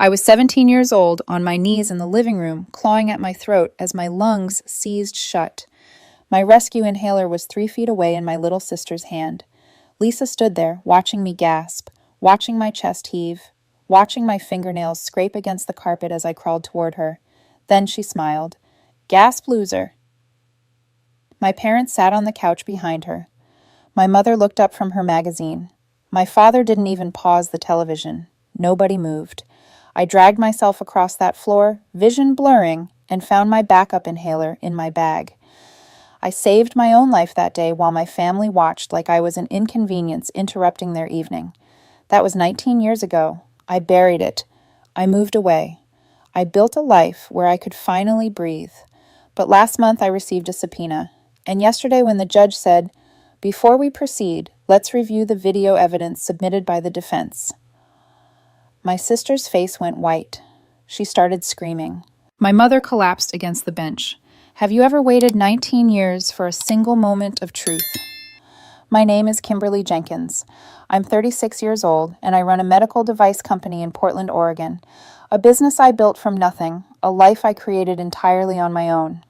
I was 17 years old, on my knees in the living room, clawing at my throat as my lungs seized shut. My rescue inhaler was 3 feet away in my little sister's hand. Lisa stood there, watching me gasp, watching my chest heave, watching my fingernails scrape against the carpet as I crawled toward her. Then she smiled. Gasp, loser. My parents sat on the couch behind her. My mother looked up from her magazine. My father didn't even pause the television. Nobody moved. I dragged myself across that floor, vision blurring, and found my backup inhaler in my bag. I saved my own life that day while my family watched like I was an inconvenience interrupting their evening. That was 19 years ago. I buried it. I moved away. I built a life where I could finally breathe. But last month I received a subpoena. And yesterday when the judge said, "Before we proceed, let's review the video evidence submitted by the defense." My sister's face went white. She started screaming. My mother collapsed against the bench. Have you ever waited 19 years for a single moment of truth? My name is Kimberly Jenkins. I'm 36 years old, and I run a medical device company in Portland, Oregon. A business I built from nothing, a life I created entirely on my own.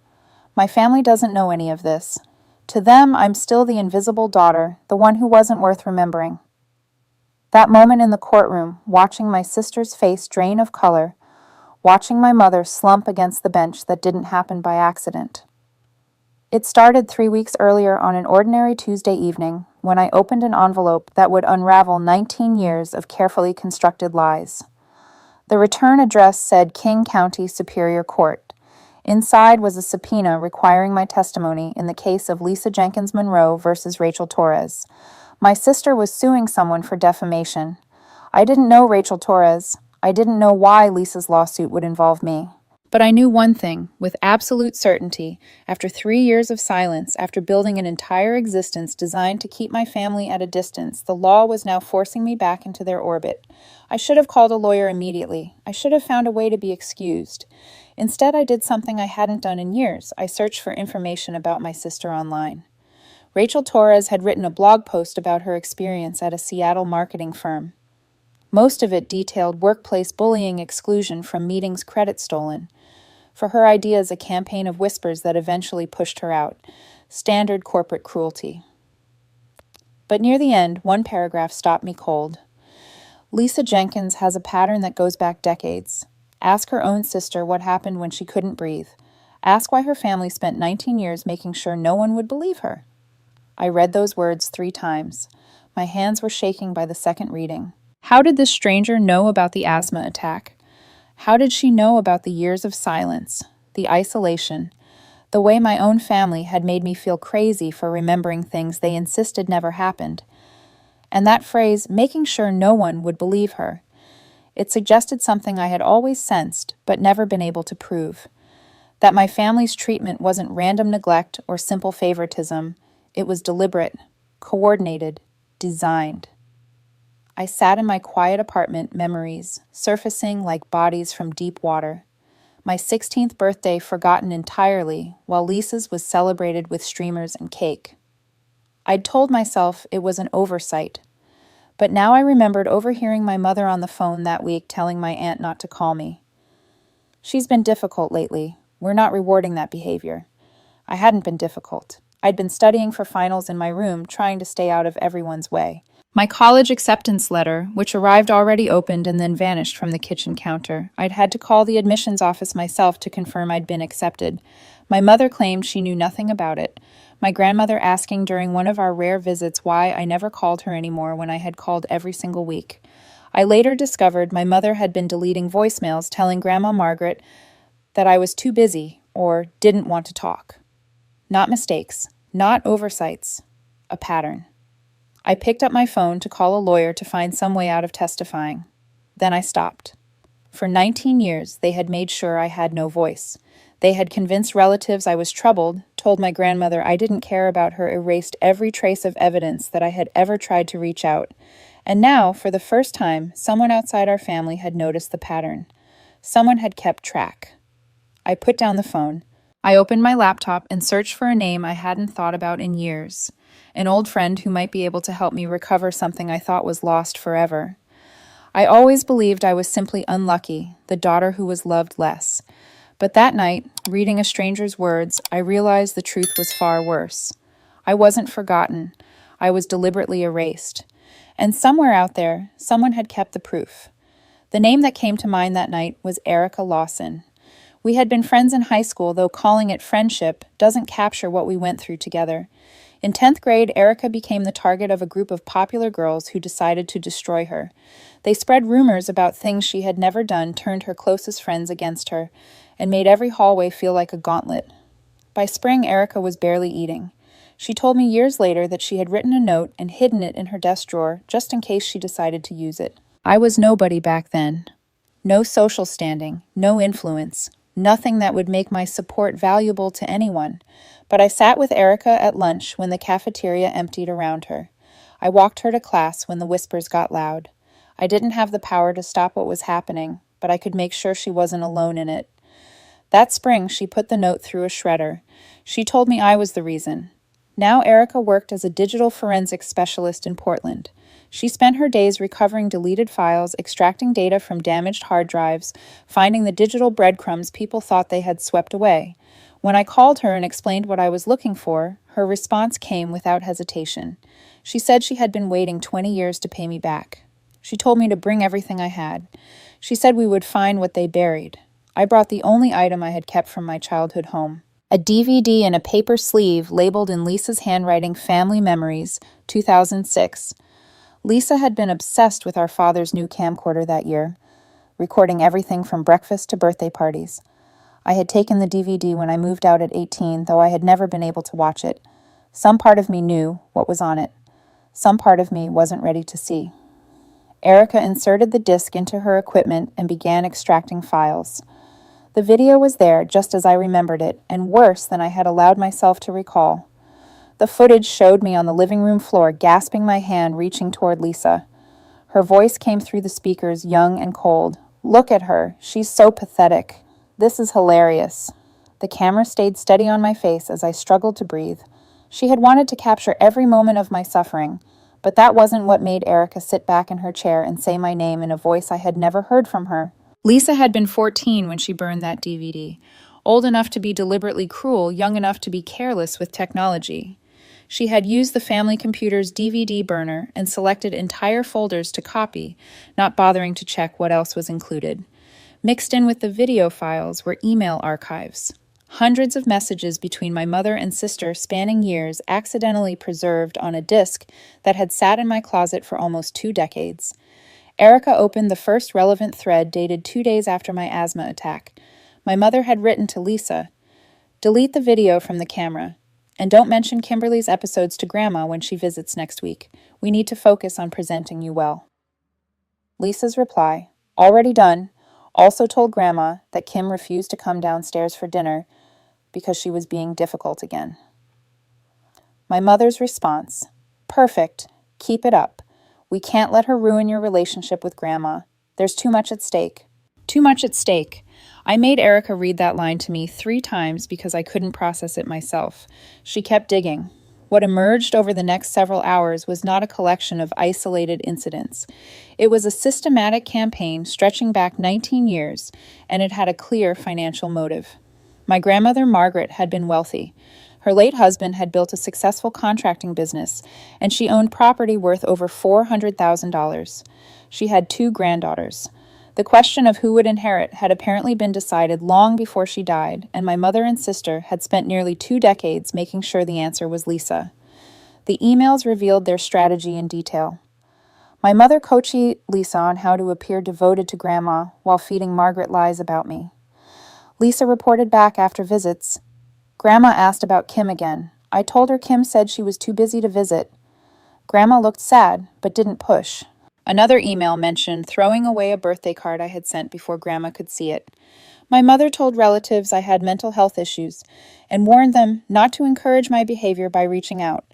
My family doesn't know any of this. To them, I'm still the invisible daughter, the one who wasn't worth remembering. That moment in the courtroom, watching my sister's face drain of color, watching my mother slump against the bench that didn't happen by accident. It started 3 weeks earlier on an ordinary Tuesday evening when I opened an envelope that would unravel 19 years of carefully constructed lies. The return address said King County Superior Court. Inside was a subpoena requiring my testimony in the case of Lisa Jenkins Monroe versus Rachel Torres. My sister was suing someone for defamation. I didn't know Rachel Torres. I didn't know why Lisa's lawsuit would involve me. But I knew one thing, with absolute certainty, after 3 years of silence, after building an entire existence designed to keep my family at a distance, the law was now forcing me back into their orbit. I should have called a lawyer immediately. I should have found a way to be excused. Instead, I did something I hadn't done in years. I searched for information about my sister online. Rachel Torres had written a blog post about her experience at a Seattle marketing firm. Most of it detailed workplace bullying, exclusion from meetings, credit stolen. For her ideas, a campaign of whispers that eventually pushed her out. Standard corporate cruelty. But near the end, one paragraph stopped me cold. Lisa Jenkins has a pattern that goes back decades. Ask her own sister what happened when she couldn't breathe. Ask why her family spent 19 years making sure no one would believe her. I read those words 3 times. My hands were shaking by the second reading. How did this stranger know about the asthma attack? How did she know about the years of silence, the isolation, the way my own family had made me feel crazy for remembering things they insisted never happened? And that phrase, making sure no one would believe her, it suggested something I had always sensed but never been able to prove. That my family's treatment wasn't random neglect or simple favoritism. It was deliberate, coordinated, designed. I sat in my quiet apartment, memories, surfacing like bodies from deep water. My 16th birthday forgotten entirely, while Lisa's was celebrated with streamers and cake. I'd told myself it was an oversight, but now I remembered overhearing my mother on the phone that week telling my aunt not to call me. She's been difficult lately. We're not rewarding that behavior. I hadn't been difficult. I'd been studying for finals in my room, trying to stay out of everyone's way. My college acceptance letter, which arrived already opened and then vanished from the kitchen counter. I'd had to call the admissions office myself to confirm I'd been accepted. My mother claimed she knew nothing about it. My grandmother asking during one of our rare visits why I never called her anymore when I had called every single week. I later discovered my mother had been deleting voicemails telling Grandma Margaret that I was too busy or didn't want to talk. Not mistakes, not oversights, a pattern. I picked up my phone to call a lawyer to find some way out of testifying. Then I stopped. For 19 years, they had made sure I had no voice. They had convinced relatives I was troubled, told my grandmother I didn't care about her, erased every trace of evidence that I had ever tried to reach out. And now, for the first time, someone outside our family had noticed the pattern. Someone had kept track. I put down the phone. I opened my laptop and searched for a name I hadn't thought about in years. An old friend who might be able to help me recover something I thought was lost forever. I always believed I was simply unlucky, the daughter who was loved less. But that night, reading a stranger's words, I realized the truth was far worse. I wasn't forgotten. I was deliberately erased. And somewhere out there, someone had kept the proof. The name that came to mind that night was Erica Lawson. We had been friends in high school, though calling it friendship doesn't capture what we went through together. In 10th grade, Erica became the target of a group of popular girls who decided to destroy her. They spread rumors about things she had never done, turned her closest friends against her, and made every hallway feel like a gauntlet. By spring, Erica was barely eating. She told me years later that she had written a note and hidden it in her desk drawer just in case she decided to use it. I was nobody back then. No social standing, no influence. Nothing that would make my support valuable to anyone. But I sat with Erica at lunch when the cafeteria emptied around her. I walked her to class when the whispers got loud. I didn't have the power to stop what was happening, but I could make sure she wasn't alone in it. That spring, she put the note through a shredder. She told me I was the reason. Now Erica worked as a digital forensics specialist in Portland. She spent her days recovering deleted files, extracting data from damaged hard drives, finding the digital breadcrumbs people thought they had swept away. When I called her and explained what I was looking for, her response came without hesitation. She said she had been waiting 20 years to pay me back. She told me to bring everything I had. She said we would find what they buried. I brought the only item I had kept from my childhood home. A DVD in a paper sleeve labeled in Lisa's handwriting, Family Memories, 2006. Lisa had been obsessed with our father's new camcorder that year, recording everything from breakfast to birthday parties. I had taken the DVD when I moved out at 18, though I had never been able to watch it. Some part of me knew what was on it. Some part of me wasn't ready to see. Erica inserted the disc into her equipment and began extracting files. The video was there just as I remembered it, and worse than I had allowed myself to recall. The footage showed me on the living room floor, gasping my hand, reaching toward Lisa. Her voice came through the speakers, young and cold. "Look at her. She's so pathetic. This is hilarious." The camera stayed steady on my face as I struggled to breathe. She had wanted to capture every moment of my suffering, but that wasn't what made Erica sit back in her chair and say my name in a voice I had never heard from her. Lisa had been 14 when she burned that DVD. Old enough to be deliberately cruel, young enough to be careless with technology. She had used the family computer's DVD burner and selected entire folders to copy, not bothering to check what else was included. Mixed in with the video files were email archives. Hundreds of messages between my mother and sister spanning years accidentally preserved on a disk that had sat in my closet for almost 2 decades. Erica opened the first relevant thread dated 2 days after my asthma attack. My mother had written to Lisa, "Delete the video from the camera. And don't mention Kimberly's episodes to Grandma when she visits next week. We need to focus on presenting you well." Lisa's reply, "Already done," also told Grandma that Kim refused to come downstairs for dinner because she was being difficult again. My mother's response, "Perfect. Keep it up. We can't let her ruin your relationship with Grandma. There's too much at stake." Too much at stake. I made Erica read that line to me 3 times because I couldn't process it myself. She kept digging. What emerged over the next several hours was not a collection of isolated incidents. It was a systematic campaign stretching back 19 years, and it had a clear financial motive. My grandmother, Margaret, had been wealthy. Her late husband had built a successful contracting business, and she owned property worth over $400,000. She had 2 granddaughters. The question of who would inherit had apparently been decided long before she died, and my mother and sister had spent nearly 2 decades making sure the answer was Lisa. The emails revealed their strategy in detail. My mother coached Lisa on how to appear devoted to Grandma while feeding Margaret lies about me. Lisa reported back after visits, "Grandma asked about Kim again. I told her Kim said she was too busy to visit. Grandma looked sad, but didn't push." Another email mentioned throwing away a birthday card I had sent before Grandma could see it. My mother told relatives I had mental health issues and warned them not to encourage my behavior by reaching out.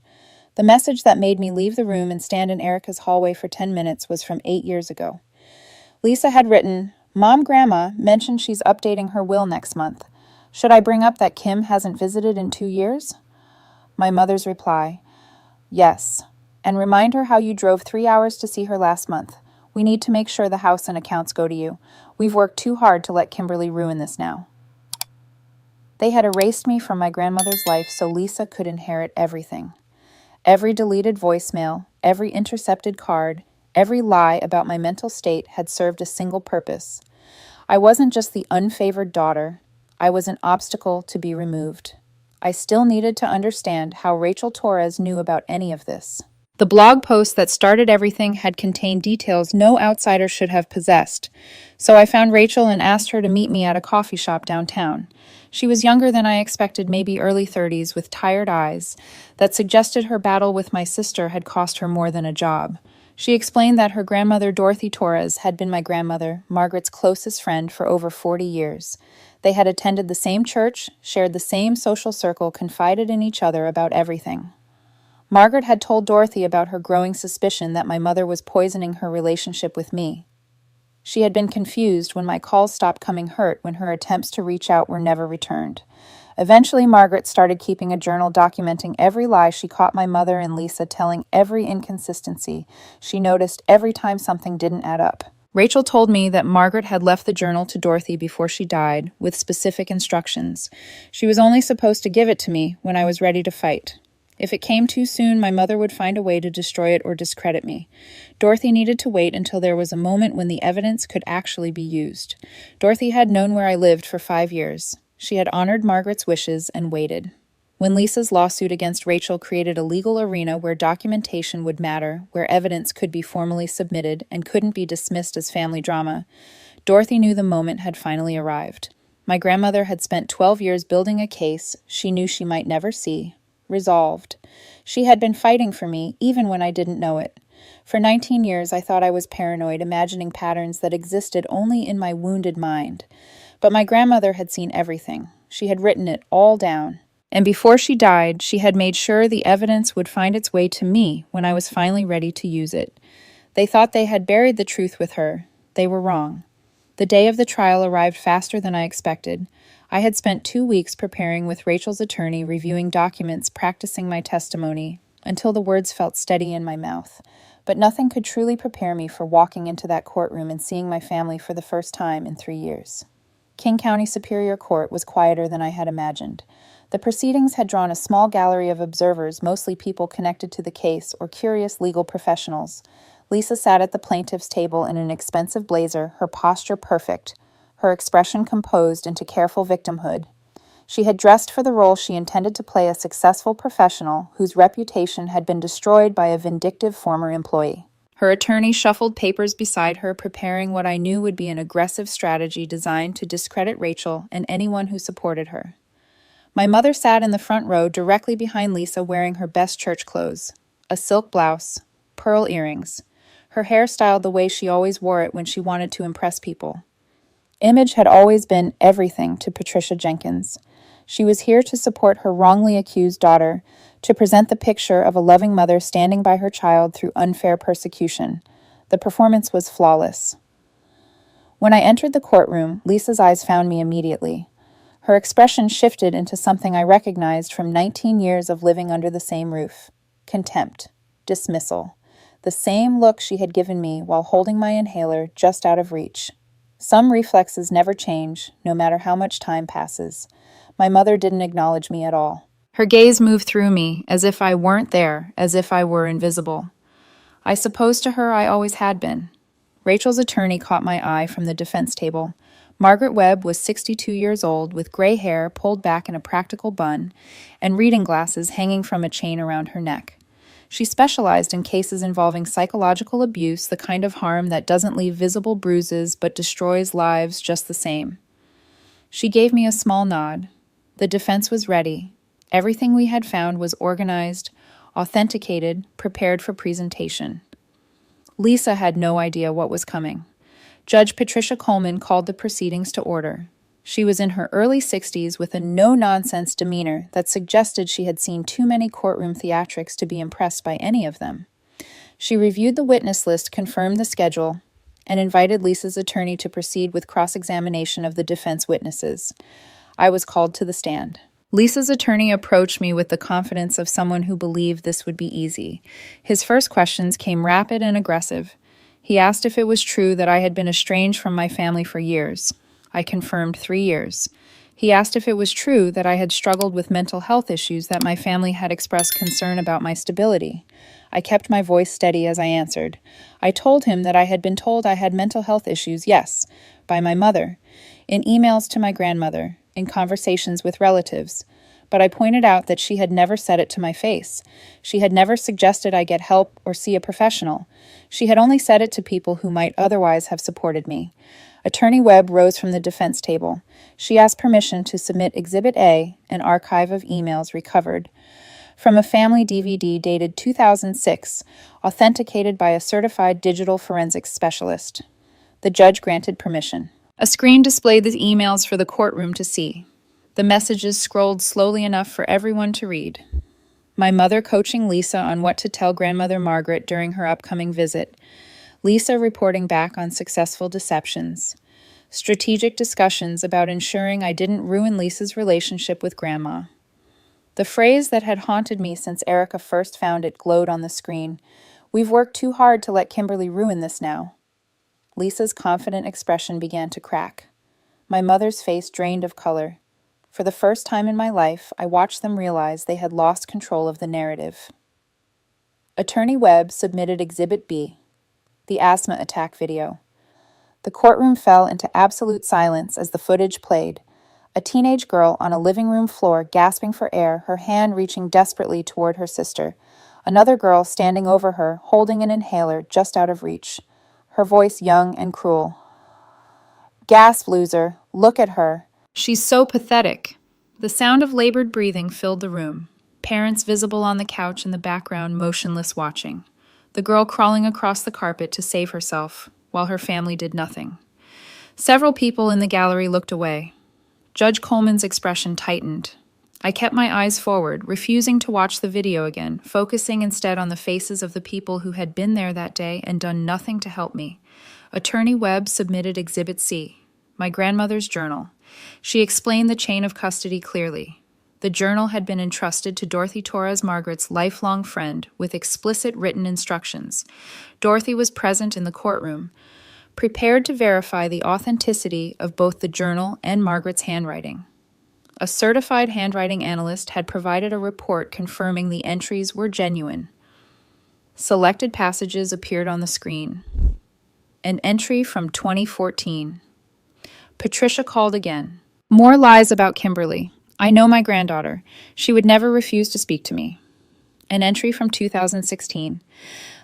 The message that made me leave the room and stand in Erica's hallway for 10 minutes was from 8 years ago. Lisa had written, "Mom Grandma mentioned she's updating her will next month. Should I bring up that Kim hasn't visited in 2 years?" My mother's reply, "Yes. And remind her how you drove 3 hours to see her last month. We need to make sure the house and accounts go to you. We've worked too hard to let Kimberly ruin this now." They had erased me from my grandmother's life so Lisa could inherit everything. Every deleted voicemail, every intercepted card, every lie about my mental state had served a single purpose. I wasn't just the unfavored daughter, I was an obstacle to be removed. I still needed to understand how Rachel Torres knew about any of this. The blog post that started everything had contained details no outsider should have possessed, so I found Rachel and asked her to meet me at a coffee shop downtown. She was younger than I expected, maybe early 30s, with tired eyes, that suggested her battle with my sister had cost her more than a job. She explained that her grandmother, Dorothy Torres, had been my grandmother, Margaret's closest friend, for over 40 years. They had attended the same church, shared the same social circle, confided in each other about everything. Margaret had told Dorothy about her growing suspicion that my mother was poisoning her relationship with me. She had been confused when my calls stopped coming, hurt when her attempts to reach out were never returned. Eventually, Margaret started keeping a journal documenting every lie she caught my mother and Lisa telling, every inconsistency she noticed every time something didn't add up. Rachel told me that Margaret had left the journal to Dorothy before she died, with specific instructions. She was only supposed to give it to me when I was ready to fight. If it came too soon, my mother would find a way to destroy it or discredit me. Dorothy needed to wait until there was a moment when the evidence could actually be used. Dorothy had known where I lived for 5 years. She had honored Margaret's wishes and waited. When Lisa's lawsuit against Rachel created a legal arena where documentation would matter, where evidence could be formally submitted and couldn't be dismissed as family drama, Dorothy knew the moment had finally arrived. My grandmother had spent 12 years building a case she knew she might never see. Resolved. She had been fighting for me, even when I didn't know it. For 19 years, I thought I was paranoid, imagining patterns that existed only in my wounded mind. But my grandmother had seen everything. She had written it all down. And before she died, she had made sure the evidence would find its way to me when I was finally ready to use it. They thought they had buried the truth with her. They were wrong. The day of the trial arrived faster than I expected. I had spent 2 weeks preparing with Rachel's attorney, reviewing documents, practicing my testimony, until the words felt steady in my mouth. But nothing could truly prepare me for walking into that courtroom and seeing my family for the first time in 3 years. King County Superior Court was quieter than I had imagined. The proceedings had drawn a small gallery of observers, mostly people connected to the case or curious legal professionals. Lisa sat at the plaintiff's table in an expensive blazer, her posture perfect, her expression composed into careful victimhood. She had dressed for the role she intended to play, a successful professional whose reputation had been destroyed by a vindictive former employee. Her attorney shuffled papers beside her, preparing what I knew would be an aggressive strategy designed to discredit Rachel and anyone who supported her. My mother sat in the front row directly behind Lisa, wearing her best church clothes, a silk blouse, pearl earrings, her hair styled the way she always wore it when she wanted to impress people. Image had always been everything to Patricia Jenkins. She was here to support her wrongly accused daughter, to present the picture of a loving mother standing by her child through unfair persecution. The performance was flawless. When I entered the courtroom, Lisa's eyes found me immediately. Her expression shifted into something I recognized from 19 years of living under the same roof. Contempt. Dismissal. The same look she had given me while holding my inhaler just out of reach. Some reflexes never change, no matter how much time passes. My mother didn't acknowledge me at all. Her gaze moved through me, as if I weren't there, as if I were invisible. I suppose to her I always had been. Rachel's attorney caught my eye from the defense table. Margaret Webb was 62 years old, with gray hair pulled back in a practical bun, and reading glasses hanging from a chain around her neck. She specialized in cases involving psychological abuse, the kind of harm that doesn't leave visible bruises but destroys lives just the same. She gave me a small nod. The defense was ready. Everything we had found was organized, authenticated, prepared for presentation. Lisa had no idea what was coming. Judge Patricia Coleman called the proceedings to order. She was in her early 60s with a no-nonsense demeanor that suggested she had seen too many courtroom theatrics to be impressed by any of them. She reviewed the witness list, confirmed the schedule, and invited Lisa's attorney to proceed with cross-examination of the defense witnesses. I was called to the stand. Lisa's attorney approached me with the confidence of someone who believed this would be easy. His first questions came rapid and aggressive. He asked if it was true that I had been estranged from my family for years. I confirmed 3 years. He asked if it was true that I had struggled with mental health issues, that my family had expressed concern about my stability. I kept my voice steady as I answered. I told him that I had been told I had mental health issues, yes, by my mother, in emails to my grandmother, in conversations with relatives. But I pointed out that she had never said it to my face. She had never suggested I get help or see a professional. She had only said it to people who might otherwise have supported me. Attorney Webb rose from the defense table. She asked permission to submit Exhibit A, an archive of emails recovered from a family DVD dated 2006, authenticated by a certified digital forensics specialist. The judge granted permission. A screen displayed the emails for the courtroom to see. The messages scrolled slowly enough for everyone to read. My mother coaching Lisa on what to tell grandmother Margaret during her upcoming visit. Lisa reporting back on successful deceptions. Strategic discussions about ensuring I didn't ruin Lisa's relationship with Grandma. The phrase that had haunted me since Erica first found it glowed on the screen. We've worked too hard to let Kimberly ruin this now. Lisa's confident expression began to crack. My mother's face drained of color. For the first time in my life, I watched them realize they had lost control of the narrative. Attorney Webb submitted Exhibit B, the asthma attack video. The courtroom fell into absolute silence as the footage played. A teenage girl on a living room floor gasping for air, her hand reaching desperately toward her sister. Another girl standing over her, holding an inhaler just out of reach. Her voice young and cruel. Gasp, loser. Look at her. She's so pathetic. The sound of labored breathing filled the room. Parents visible on the couch in the background, motionless watching. The girl crawling across the carpet to save herself, while her family did nothing. Several people in the gallery looked away. Judge Coleman's expression tightened. I kept my eyes forward, refusing to watch the video again, focusing instead on the faces of the people who had been there that day and done nothing to help me. Attorney Webb submitted Exhibit C, my grandmother's journal. She explained the chain of custody clearly. The journal had been entrusted to Dorothy Torres Margaret's lifelong friend with explicit written instructions. Dorothy was present in the courtroom, prepared to verify the authenticity of both the journal and Margaret's handwriting. A certified handwriting analyst had provided a report confirming the entries were genuine. Selected passages appeared on the screen. An entry from 2014. Patricia called again. More lies about Kimberly. I know my granddaughter. She would never refuse to speak to me. An entry from 2016.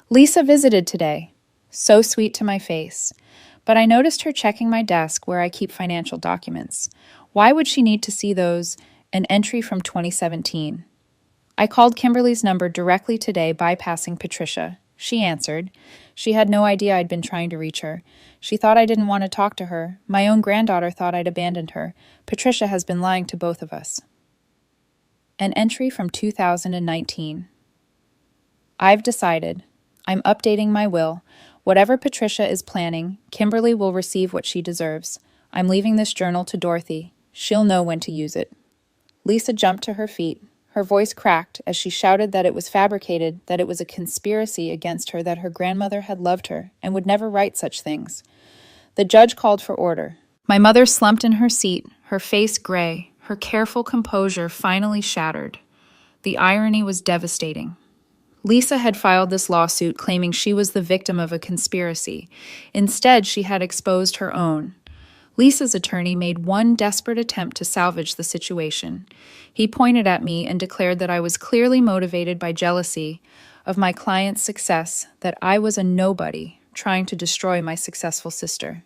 Lisa visited today. So sweet to my face. But I noticed her checking my desk where I keep financial documents. Why would she need to see those? An entry from 2017. I called Kimberly's number directly today, bypassing Patricia. She answered. She had no idea I'd been trying to reach her. She thought I didn't want to talk to her. My own granddaughter thought I'd abandoned her. Patricia has been lying to both of us. An entry from 2019. I've decided. I'm updating my will. Whatever Patricia is planning, Kimberly will receive what she deserves. I'm leaving this journal to Dorothy. She'll know when to use it. Lisa jumped to her feet. Her voice cracked as she shouted that it was fabricated, that it was a conspiracy against her, that her grandmother had loved her and would never write such things. The judge called for order. My mother slumped in her seat, her face gray, her careful composure finally shattered. The irony was devastating. Lisa had filed this lawsuit claiming she was the victim of a conspiracy. Instead, she had exposed her own. Lisa's attorney made one desperate attempt to salvage the situation. He pointed at me and declared that I was clearly motivated by jealousy of my client's success, that I was a nobody trying to destroy my successful sister.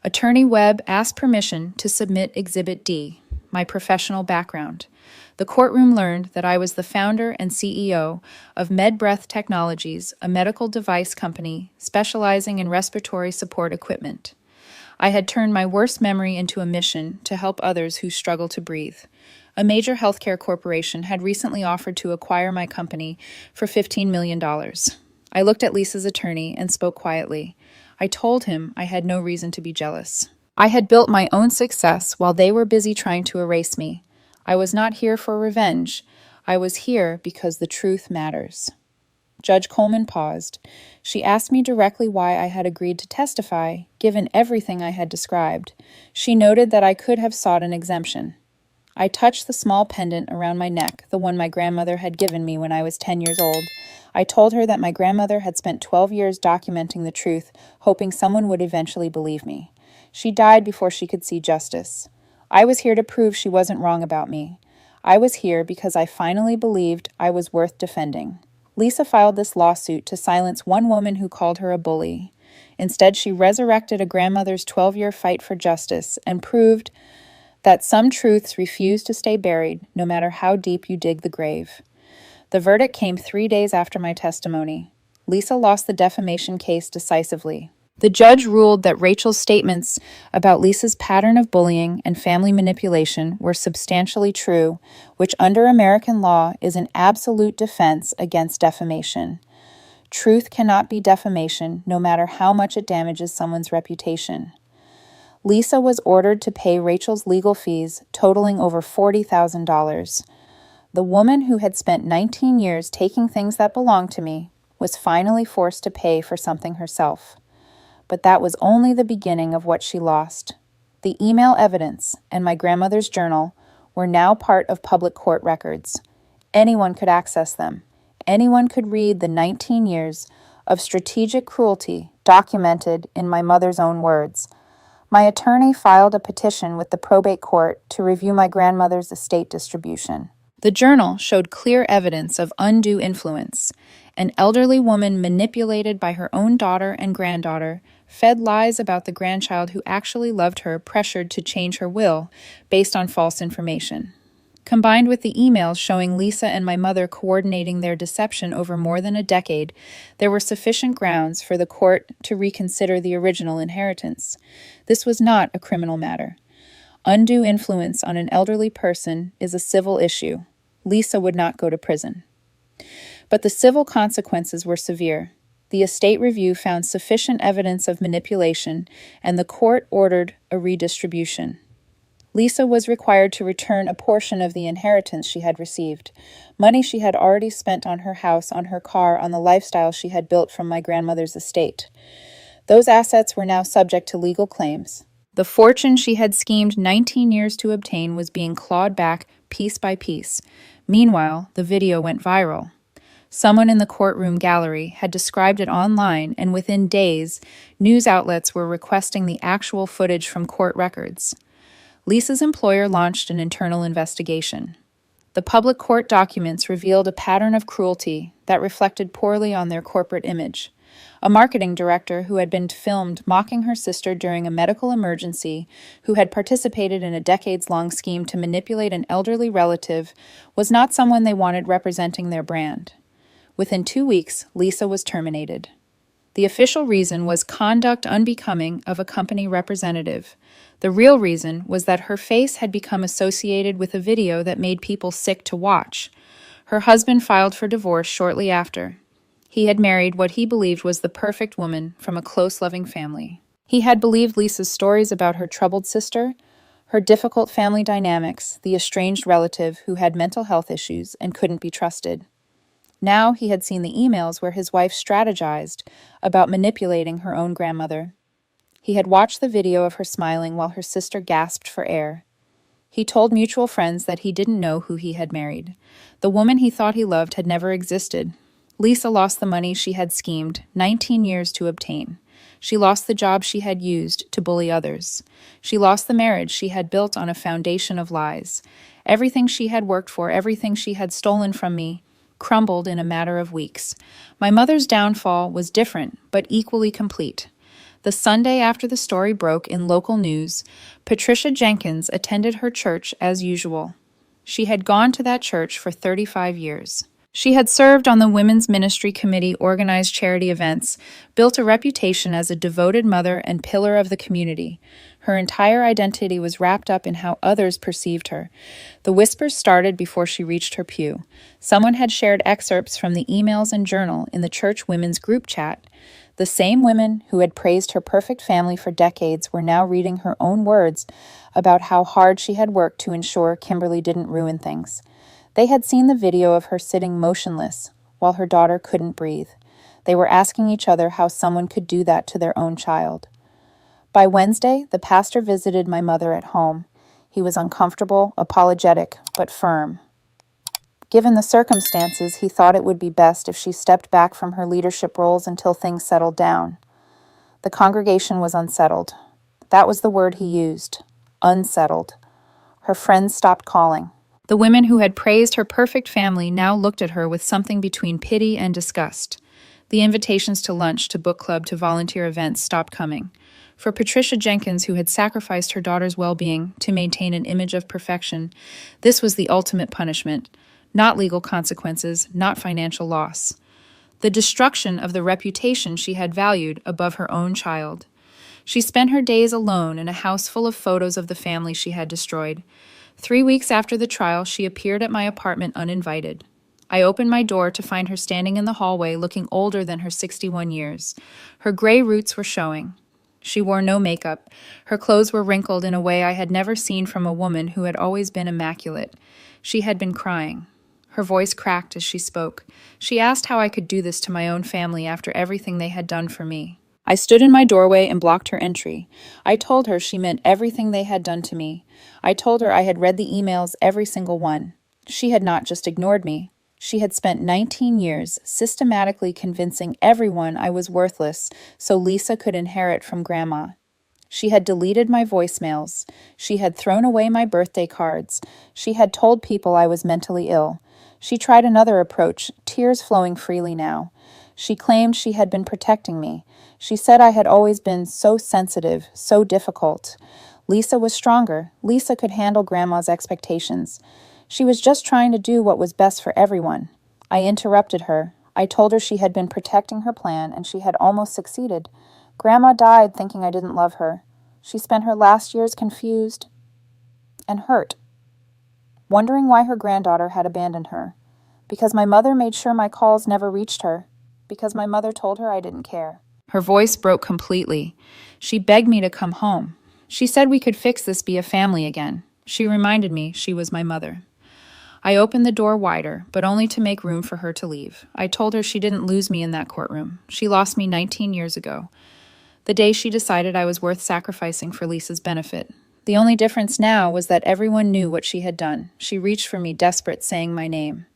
Attorney Webb asked permission to submit Exhibit D, my professional background. The courtroom learned that I was the founder and CEO of MedBreath Technologies, a medical device company specializing in respiratory support equipment. I had turned my worst memory into a mission to help others who struggle to breathe. A major healthcare corporation had recently offered to acquire my company for $15 million. I looked at Lisa's attorney and spoke quietly. I told him I had no reason to be jealous. I had built my own success while they were busy trying to erase me. I was not here for revenge. I was here because the truth matters. Judge Coleman paused. She asked me directly why I had agreed to testify, given everything I had described. She noted that I could have sought an exemption. I touched the small pendant around my neck, the one my grandmother had given me when I was 10 years old. I told her that my grandmother had spent 12 years documenting the truth, hoping someone would eventually believe me. She died before she could see justice. I was here to prove she wasn't wrong about me. I was here because I finally believed I was worth defending. Lisa filed this lawsuit to silence one woman who called her a bully. Instead, she resurrected a grandmother's 12-year fight for justice and proved that some truths refuse to stay buried, no matter how deep you dig the grave. The verdict came 3 days after my testimony. Lisa lost the defamation case decisively. The judge ruled that Rachel's statements about Lisa's pattern of bullying and family manipulation were substantially true, which under American law is an absolute defense against defamation. Truth cannot be defamation, no matter how much it damages someone's reputation. Lisa was ordered to pay Rachel's legal fees, totaling over $40,000. The woman who had spent 19 years taking things that belonged to me was finally forced to pay for something herself. But that was only the beginning of what she lost. The email evidence and my grandmother's journal were now part of public court records. Anyone could access them. Anyone could read the 19 years of strategic cruelty documented in my mother's own words. My attorney filed a petition with the probate court to review my grandmother's estate distribution. The journal showed clear evidence of undue influence. An elderly woman manipulated by her own daughter and granddaughter, fed lies about the grandchild who actually loved her, pressured to change her will based on false information. Combined with the emails showing Lisa and my mother coordinating their deception over more than a decade, there were sufficient grounds for the court to reconsider the original inheritance. This was not a criminal matter. Undue influence on an elderly person is a civil issue. Lisa would not go to prison. But the civil consequences were severe. The estate review found sufficient evidence of manipulation, and the court ordered a redistribution. Lisa was required to return a portion of the inheritance she had received, money she had already spent on her house, on her car, on the lifestyle she had built from my grandmother's estate. Those assets were now subject to legal claims. The fortune she had schemed 19 years to obtain was being clawed back piece by piece. Meanwhile, the video went viral. Someone in the courtroom gallery had described it online, and within days, news outlets were requesting the actual footage from court records. Lisa's employer launched an internal investigation. The public court documents revealed a pattern of cruelty that reflected poorly on their corporate image. A marketing director who had been filmed mocking her sister during a medical emergency, who had participated in a decades-long scheme to manipulate an elderly relative, was not someone they wanted representing their brand. Within 2 weeks, Lisa was terminated. The official reason was conduct unbecoming of a company representative. The real reason was that her face had become associated with a video that made people sick to watch. Her husband filed for divorce shortly after. He had married what he believed was the perfect woman from a close, loving family. He had believed Lisa's stories about her troubled sister, her difficult family dynamics, the estranged relative who had mental health issues and couldn't be trusted. Now he had seen the emails where his wife strategized about manipulating her own grandmother. He had watched the video of her smiling while her sister gasped for air. He told mutual friends that he didn't know who he had married. The woman he thought he loved had never existed. Lisa lost the money she had schemed 19 years to obtain. She lost the job she had used to bully others. She lost the marriage she had built on a foundation of lies. Everything she had worked for, everything she had stolen from me, crumbled in a matter of weeks. My mother's downfall was different, but equally complete. The Sunday after the story broke in local news, Patricia Jenkins attended her church as usual. She had gone to that church for 35 years. She had served on the Women's Ministry Committee, organized charity events, built a reputation as a devoted mother and pillar of the community. Her entire identity was wrapped up in how others perceived her. The whispers started before she reached her pew. Someone had shared excerpts from the emails and journal in the church women's group chat. The same women who had praised her perfect family for decades were now reading her own words about how hard she had worked to ensure Kimberly didn't ruin things. They had seen the video of her sitting motionless while her daughter couldn't breathe. They were asking each other how someone could do that to their own child. By Wednesday, the pastor visited my mother at home. He was uncomfortable, apologetic, but firm. Given the circumstances, he thought it would be best if she stepped back from her leadership roles until things settled down. The congregation was unsettled. That was the word he used. Unsettled. Her friends stopped calling. The women who had praised her perfect family now looked at her with something between pity and disgust. The invitations to lunch, to book club, to volunteer events stopped coming. For Patricia Jenkins, who had sacrificed her daughter's well-being to maintain an image of perfection, this was the ultimate punishment. Not legal consequences, not financial loss. The destruction of the reputation she had valued above her own child. She spent her days alone in a house full of photos of the family she had destroyed. 3 weeks after the trial, she appeared at my apartment uninvited. I opened my door to find her standing in the hallway looking older than her 61 years. Her gray roots were showing. She wore no makeup. Her clothes were wrinkled in a way I had never seen from a woman who had always been immaculate. She had been crying. Her voice cracked as she spoke. She asked how I could do this to my own family after everything they had done for me. I stood in my doorway and blocked her entry. I told her she meant everything they had done to me. I told her I had read the emails, every single one. She had not just ignored me. She had spent 19 years systematically convincing everyone I was worthless so Lisa could inherit from Grandma. She had deleted my voicemails. She had thrown away my birthday cards. She had told people I was mentally ill. She tried another approach, tears flowing freely now. She claimed she had been protecting me. She said I had always been so sensitive, so difficult. Lisa was stronger. Lisa could handle Grandma's expectations. She was just trying to do what was best for everyone. I interrupted her. I told her she had been protecting her plan and she had almost succeeded. Grandma died thinking I didn't love her. She spent her last years confused and hurt, wondering why her granddaughter had abandoned her. Because my mother made sure my calls never reached her. Because my mother told her I didn't care. Her voice broke completely. She begged me to come home. She said we could fix this, be a family again. She reminded me she was my mother. I opened the door wider, but only to make room for her to leave. I told her she didn't lose me in that courtroom. She lost me 19 years ago. The day she decided I was worth sacrificing for Lisa's benefit. The only difference now was that everyone knew what she had done. She reached for me, desperate, saying my name.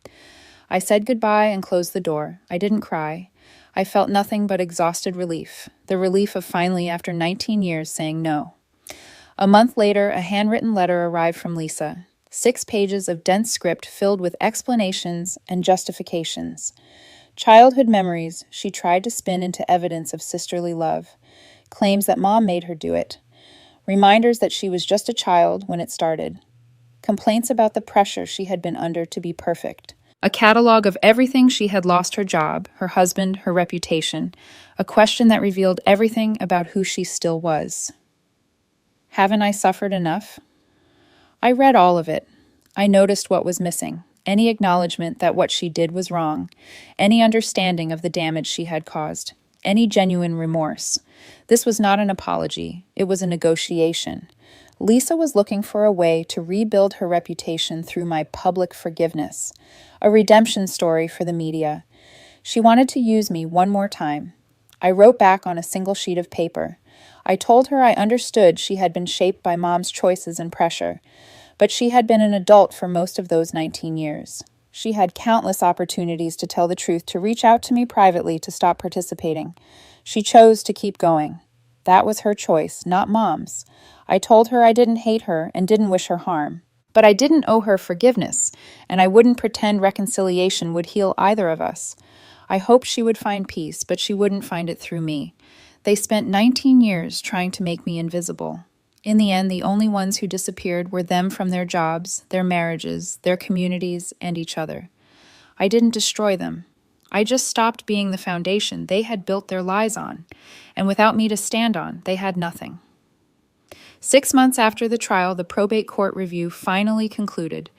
I said goodbye and closed the door. I didn't cry. I felt nothing but exhausted relief. The relief of finally, after 19 years, saying no. A month later, a handwritten letter arrived from Lisa. 6 pages of dense script filled with explanations and justifications. Childhood memories she tried to spin into evidence of sisterly love. Claims that Mom made her do it. Reminders that she was just a child when it started. Complaints about the pressure she had been under to be perfect. A catalog of everything she had lost: her job, her husband, her reputation. A question that revealed everything about who she still was. Haven't I suffered enough? I read all of it. I noticed what was missing. Any acknowledgement that what she did was wrong. Any understanding of the damage she had caused. Any genuine remorse. This was not an apology. It was a negotiation. Lisa was looking for a way to rebuild her reputation through my public forgiveness. A redemption story for the media. She wanted to use me one more time. I wrote back on a single sheet of paper. I told her I understood she had been shaped by Mom's choices and pressure, but she had been an adult for most of those 19 years. She had countless opportunities to tell the truth, to reach out to me privately to stop participating. She chose to keep going. That was her choice, not Mom's. I told her I didn't hate her and didn't wish her harm. But I didn't owe her forgiveness, and I wouldn't pretend reconciliation would heal either of us. I hoped she would find peace, but she wouldn't find it through me. They spent 19 years trying to make me invisible. In the end, the only ones who disappeared were them from their jobs, their marriages, their communities, and each other. I didn't destroy them. I just stopped being the foundation they had built their lies on, and without me to stand on, they had nothing. 6 months after the trial, the probate court review finally concluded.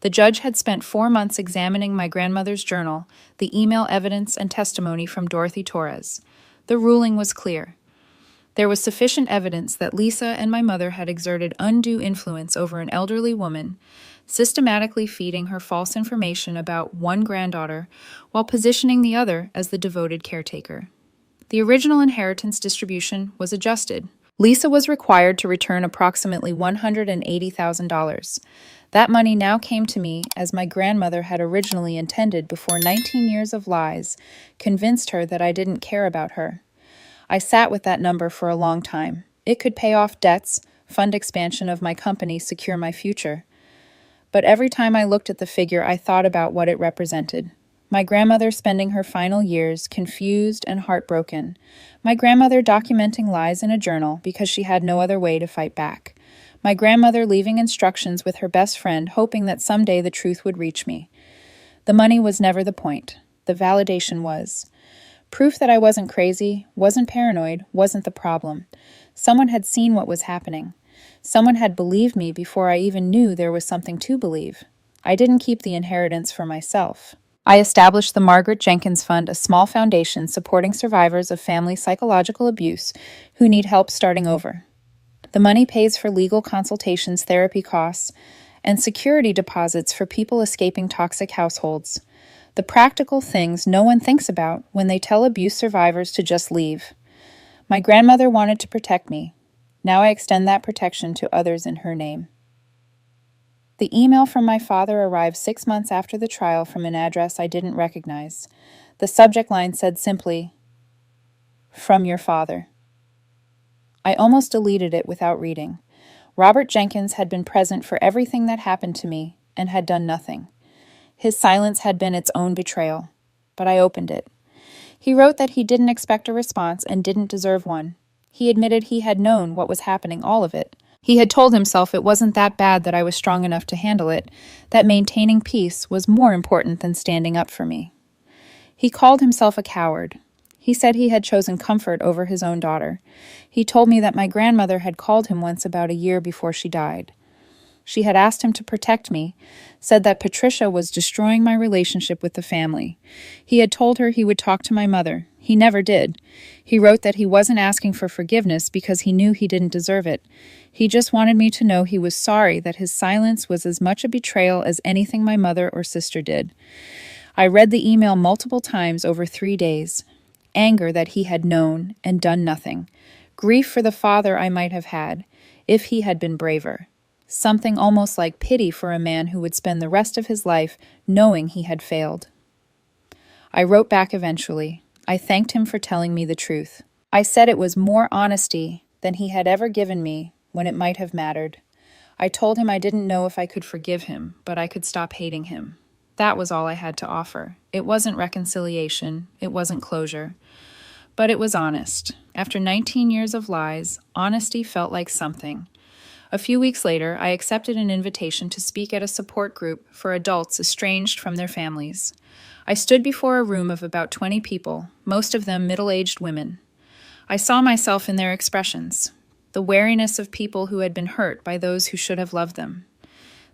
The judge had spent 4 months examining my grandmother's journal, the email evidence and testimony from Dorothy Torres. The ruling was clear. There was sufficient evidence that Lisa and my mother had exerted undue influence over an elderly woman, systematically feeding her false information about one granddaughter while positioning the other as the devoted caretaker. The original inheritance distribution was adjusted. Lisa was required to return approximately $180,000. That money now came to me as my grandmother had originally intended before 19 years of lies convinced her that I didn't care about her. I sat with that number for a long time. It could pay off debts, fund expansion of my company, secure my future. But every time I looked at the figure, I thought about what it represented. My grandmother spending her final years confused and heartbroken. My grandmother documenting lies in a journal because she had no other way to fight back. My grandmother leaving instructions with her best friend, hoping that someday the truth would reach me. The money was never the point. The validation was. Proof that I wasn't crazy, wasn't paranoid, wasn't the problem. Someone had seen what was happening. Someone had believed me before I even knew there was something to believe. I didn't keep the inheritance for myself. I established the Margaret Jenkins Fund, a small foundation supporting survivors of family psychological abuse who need help starting over. The money pays for legal consultations, therapy costs, and security deposits for people escaping toxic households. The practical things no one thinks about when they tell abuse survivors to just leave. My grandmother wanted to protect me. Now I extend that protection to others in her name. The email from my father arrived 6 months after the trial from an address I didn't recognize. The subject line said simply, "From your father." I almost deleted it without reading. Robert Jenkins had been present for everything that happened to me and had done nothing. His silence had been its own betrayal, but I opened it. He wrote that he didn't expect a response and didn't deserve one. He admitted he had known what was happening, all of it. He had told himself it wasn't that bad, that I was strong enough to handle it, that maintaining peace was more important than standing up for me. He called himself a coward. He said he had chosen comfort over his own daughter. He told me that my grandmother had called him once about a year before she died. She had asked him to protect me, said that Patricia was destroying my relationship with the family. He had told her he would talk to my mother. He never did. He wrote that he wasn't asking for forgiveness because he knew he didn't deserve it. He just wanted me to know he was sorry, that his silence was as much a betrayal as anything my mother or sister did. I read the email multiple times over 3 days. Anger that he had known and done nothing. Grief for the father I might have had, if he had been braver. Something almost like pity for a man who would spend the rest of his life knowing he had failed. I wrote back eventually. I thanked him for telling me the truth. I said it was more honesty than he had ever given me when it might have mattered. I told him I didn't know if I could forgive him, but I could stop hating him. That was all I had to offer. It wasn't reconciliation. It wasn't closure. But it was honest. After 19 years of lies, honesty felt like something. A few weeks later, I accepted an invitation to speak at a support group for adults estranged from their families. I stood before a room of about 20 people, most of them middle-aged women. I saw myself in their expressions, the wariness of people who had been hurt by those who should have loved them,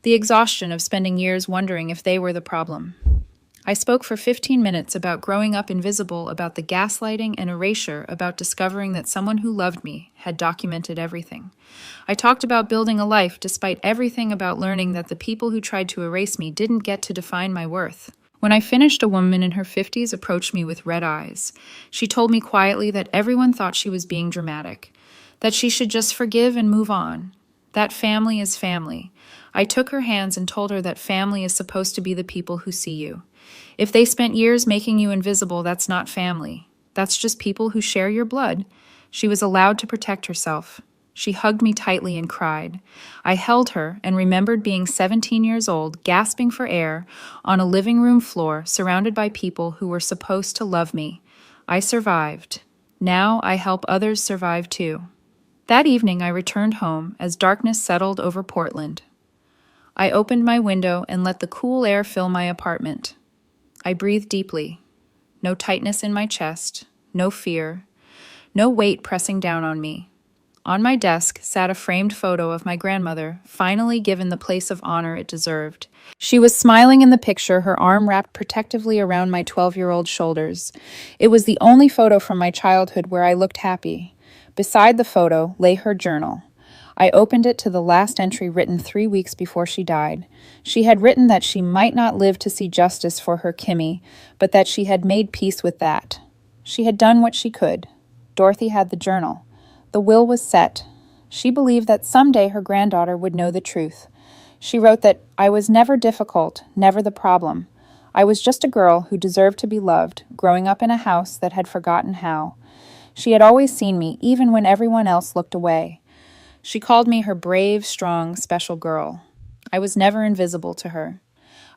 the exhaustion of spending years wondering if they were the problem. I spoke for 15 minutes about growing up invisible, about the gaslighting and erasure, about discovering that someone who loved me had documented everything. I talked about building a life despite everything, about learning that the people who tried to erase me didn't get to define my worth. When I finished, a woman in her 50s approached me with red eyes. She told me quietly that everyone thought she was being dramatic, that she should just forgive and move on, that family is family. I took her hands and told her that family is supposed to be the people who see you. If they spent years making you invisible, that's not family. That's just people who share your blood. She was allowed to protect herself. She hugged me tightly and cried. I held her and remembered being 17 years old, gasping for air, on a living room floor, surrounded by people who were supposed to love me. I survived. Now I help others survive too. That evening I returned home as darkness settled over Portland. I opened my window and let the cool air fill my apartment. I breathed deeply. No tightness in my chest, no fear, no weight pressing down on me. On my desk sat a framed photo of my grandmother, finally given the place of honor it deserved. She was smiling in the picture, her arm wrapped protectively around my 12-year-old shoulders. It was the only photo from my childhood where I looked happy. Beside the photo lay her journal. I opened it to the last entry written 3 weeks before she died. She had written that she might not live to see justice for her Kimmy, but that she had made peace with that. She had done what she could. Dorothy had the journal. The will was set. She believed that someday her granddaughter would know the truth. She wrote that I was never difficult, never the problem. I was just a girl who deserved to be loved, growing up in a house that had forgotten how. She had always seen me, even when everyone else looked away. She called me her brave, strong, special girl. I was never invisible to her.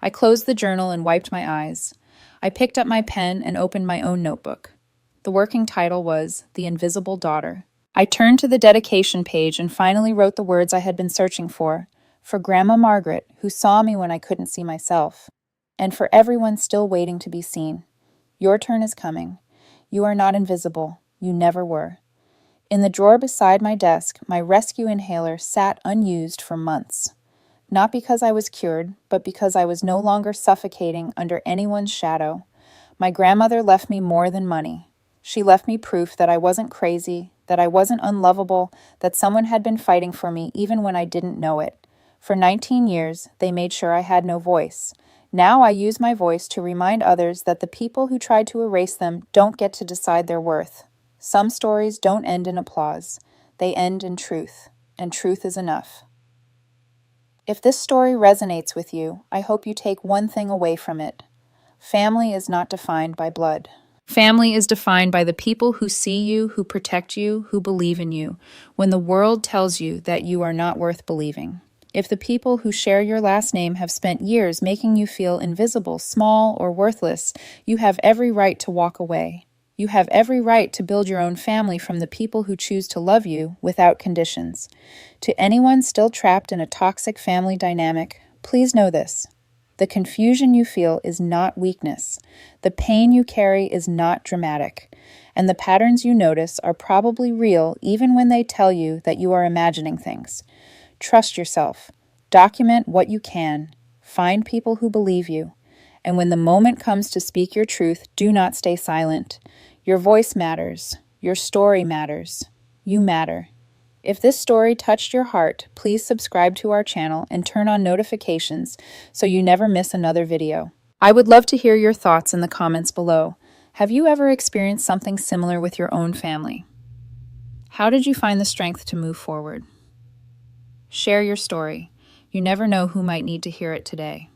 I closed the journal and wiped my eyes. I picked up my pen and opened my own notebook. The working title was The Invisible Daughter. I turned to the dedication page and finally wrote the words I had been searching for Grandma Margaret, who saw me when I couldn't see myself, and for everyone still waiting to be seen. Your turn is coming. You are not invisible. You never were. In the drawer beside my desk, my rescue inhaler sat unused for months. Not because I was cured, but because I was no longer suffocating under anyone's shadow. My grandmother left me more than money. She left me proof that I wasn't crazy, that I wasn't unlovable, that someone had been fighting for me even when I didn't know it. For 19 years, they made sure I had no voice. Now I use my voice to remind others that the people who tried to erase them don't get to decide their worth. Some stories don't end in applause. They end in truth, and truth is enough. If this story resonates with you, I hope you take one thing away from it. Family is not defined by blood. Family is defined by the people who see you, who protect you, who believe in you, when the world tells you that you are not worth believing. If the people who share your last name have spent years making you feel invisible, small, or worthless, you have every right to walk away. You have every right to build your own family from the people who choose to love you without conditions. To anyone still trapped in a toxic family dynamic, please know this. The confusion you feel is not weakness. The pain you carry is not dramatic. And the patterns you notice are probably real even when they tell you that you are imagining things. Trust yourself. Document what you can. Find people who believe you. And when the moment comes to speak your truth, do not stay silent. Your voice matters. Your story matters. You matter. If this story touched your heart, please subscribe to our channel and turn on notifications so you never miss another video. I would love to hear your thoughts in the comments below. Have you ever experienced something similar with your own family? How did you find the strength to move forward? Share your story. You never know who might need to hear it today.